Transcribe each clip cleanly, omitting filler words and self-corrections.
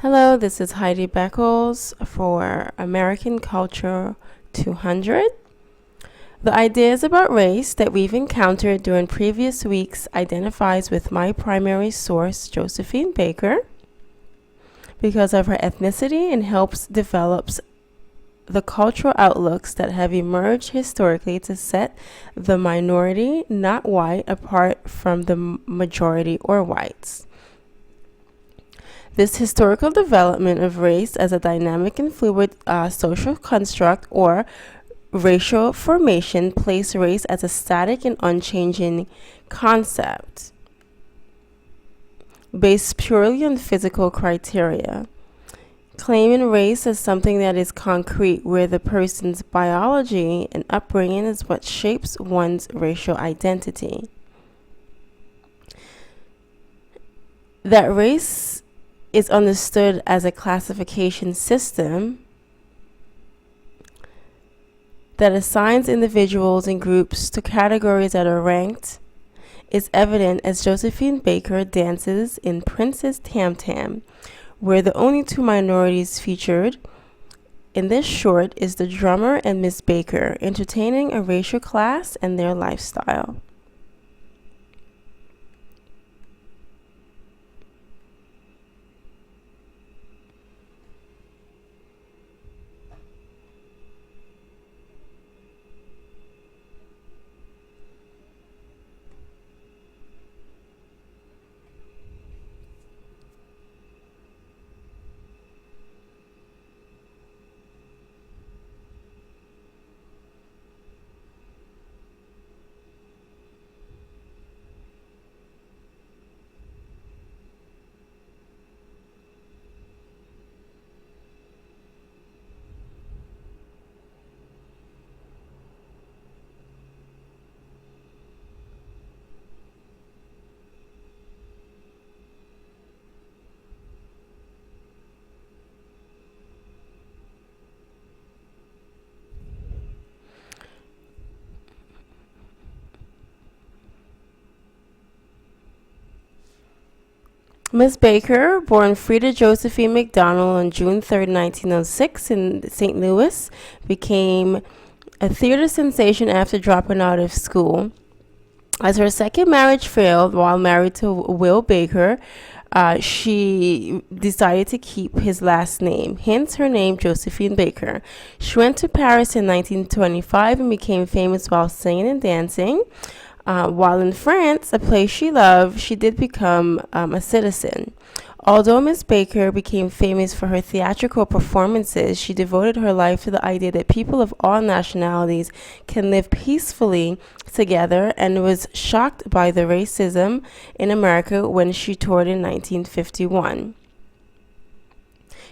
Hello, this is Heidi Beckles for American Culture 200. The ideas about race that we've encountered during previous weeks identifies with my primary source, Josephine Baker, because of her ethnicity and helps develops the cultural outlooks that have emerged historically to set the minority, not white, apart from the majority or whites. This historical development of race as a dynamic and fluid social construct or racial formation place race as a static and unchanging concept based purely on physical criteria. Claiming race as something that is concrete, where the person's biology and upbringing is what shapes one's racial identity. That race is understood as a classification system that assigns individuals and groups to categories that are ranked is evident as Josephine Baker dances in Princess Tam Tam, where the only two minorities featured in this short is the drummer and Miss Baker, entertaining a racial class and their lifestyle. Miss Baker, born Frida Josephine McDonald on June 3rd, 1906 in St. Louis, became a theater sensation after dropping out of school. As her second marriage failed while married to Will Baker, she decided to keep his last name, hence her name, Josephine Baker. She went to Paris in 1925 and became famous while singing and dancing. While in France, a place she loved, she did become a citizen. Although Miss Baker became famous for her theatrical performances, she devoted her life to the idea that people of all nationalities can live peacefully together, and was shocked by the racism in America when she toured in 1951.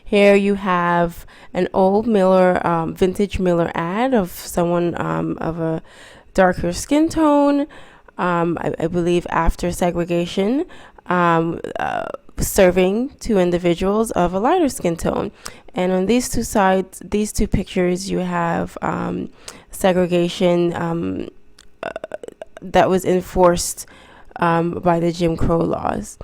Here you have an old Miller, vintage Miller ad of someone of a darker skin tone, I believe after segregation, serving to individuals of a lighter skin tone. And on these two sides, these two pictures, you have segregation that was enforced by the Jim Crow laws.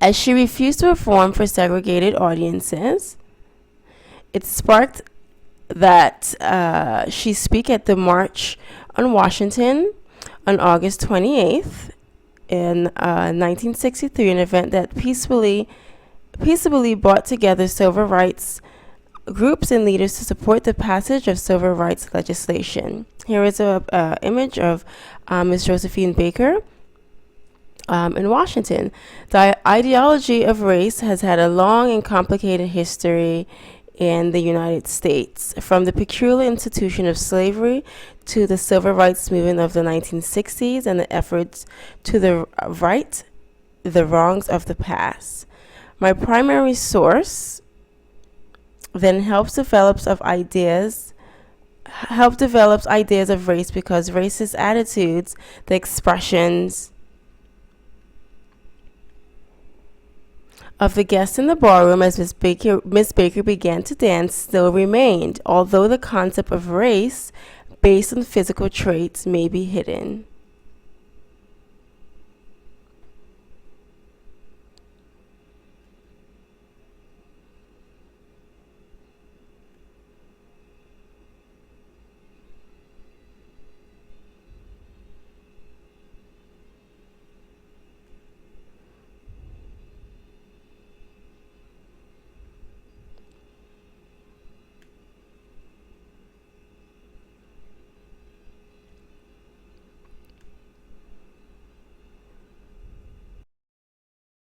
As she refused to perform for segregated audiences, it sparked that she speak at the March on Washington on August 28th in 1963, an event that peaceably brought together civil rights groups and leaders to support the passage of civil rights legislation. Here is a image of Ms. Josephine Baker in Washington. The ideology of race has had a long and complicated history in the United States, from the peculiar institution of slavery to the civil rights movement of the 1960s and the efforts to right the wrongs of the past. My primary source then helps develops ideas of race, because racist attitudes, the expressions of the guests in the ballroom as Miss Baker began to dance still remained, although the concept of race based on physical traits may be hidden.